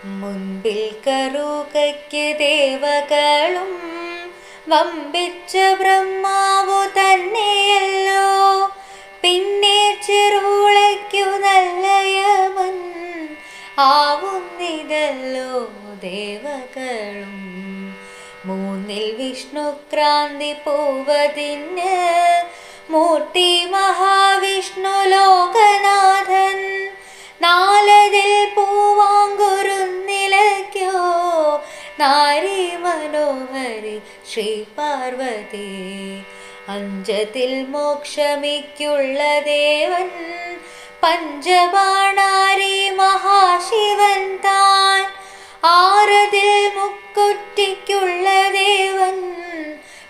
മുൻപിൽ കറുകയ്ക്ക് ദേവകളും വമ്പിച്ച ബ്രഹ്മാവു തന്നെയല്ലോ. പിന്നെ ചെറുളയ്ക്കു നല്ല യമൻ ആവുന്നിതല്ലോ ദേവകളും. മൂന്നിൽ വിഷ്ണുക്രാന്തി പൂവതിന് മൂർത്തി മഹാവിഷ്ണു ലോകനാഥൻ. നാലതിൽ പൂവാങ്കുരുന്നിലയ്ക്കോ നാരി മനോഹരി ശ്രീ പാർവതി. അഞ്ചതിൽ മോക്ഷമിക്കുള്ള ദേവൻ പഞ്ചബാണാരി മഹാശിവൻ താൻ. ആറതിൽ മുക്കുറ്റിക്കുള്ള ദേവൻ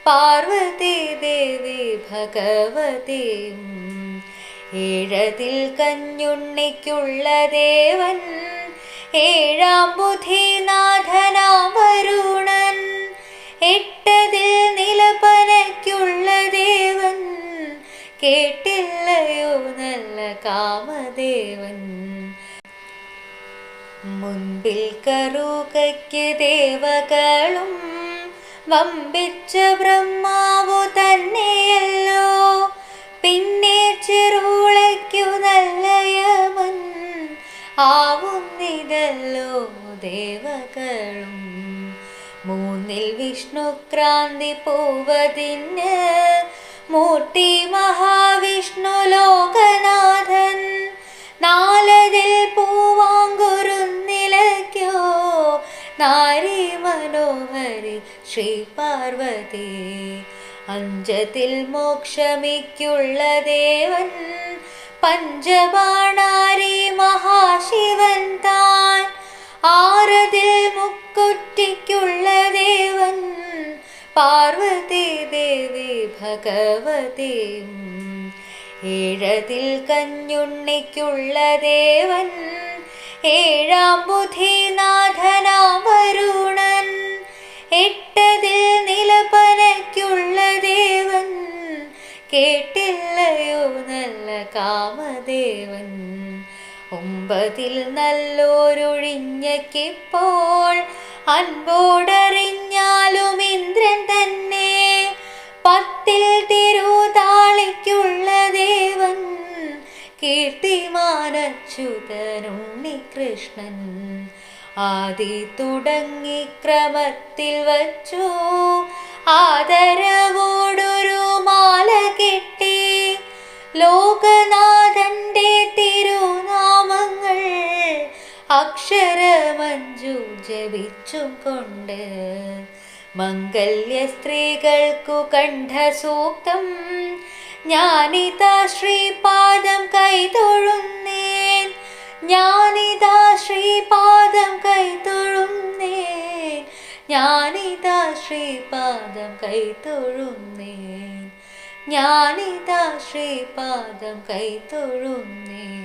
പാർവതി ദേവി ഭഗവതിയും. ഏഴതിൽ കഞ്ഞുണ്ണിക്കുള്ള ദേവൻ ഏഴാം ബുദ്ധിനാഥനാം വരുണൻ. എട്ടതിൽ നിലപനയ്ക്കുള്ള ദേവൻ കേട്ടില്ലയോ നല്ല കാമദേവൻ. മുൻപിൽ കറുകയ്ക്ക് ദേവകളും വമ്പിച്ച ബ്രഹ്മാവു തന്നെയല്ലോ. പിന്നെ ചെറുളയ്ക്കു നല്ല യമൻ ആവുന്നിതല്ലോ ദേവകളും. മൂന്നിൽ വിഷ്ണുക്രാന്തി പൂവതിന് മൂർത്തി മഹാവിഷ്ണു ലോകനാഥൻ. നാലതിൽ പൂവാങ്കുരുന്നിലയ്ക്കോ നാരി മനോഹരി ശ്രീ പാർവതി. അഞ്ചതിൽ മോക്ഷമിക്കുള്ള ദേവൻ പഞ്ചബാണാരി മഹാശിവൻ താൻ. ആറതിൽ മുക്കുറ്റിക്കുള്ള ദേവൻ പാർവതി ദേവി ഭഗവതിയും. ഏഴതിൽ കഞ്ഞുണ്ണിക്കുള്ള ദേവൻ ഏഴാം ബുദ്ധിനാഥനാം വരുണൻ. എട്ടതിൽ നിലപനയ്ക്കുള്ള ദേവൻ കേട്ടില്ലയോ നല്ല കാമദേവൻ. ഒമ്പതിൽ നല്ലൊരൊഴിഞ്ഞക്കിപ്പോൾ അൻപോടറിഞ്ഞാലും ഇന്ദ്രൻ തന്നെ. പത്തിൽ തിരുതാളിക്കുള്ള ദേവൻ കീർത്തിമാനച്യുതനുണ്ണികൃഷ്ണൻ. ആദി തുടങ്ങി ക്രമത്തിൽ വച്ചു ആദരവോടൊരു മാല കെട്ടി. ലോകനാഥന്റെ തിരുനാമങ്ങൾ അക്ഷരമഞ്ജു ജപിച്ചും കൊണ്ട് മംഗല്യ സ്ത്രീകൾക്കു കണ്ഠസൂക്തം ഞാനിതാ ശ്രീപാദം കൈതൊഴുന്നേൻ. ഞാനിതാ ശ്രീപാദം കൈതൊഴുന്നേൻ. ഞാനിതാ ശ്രീപാദം കൈതൊഴുന്നേൻ. ഞാനിതാ ശ്രീപാദം കൈതൊഴുന്നേൻ.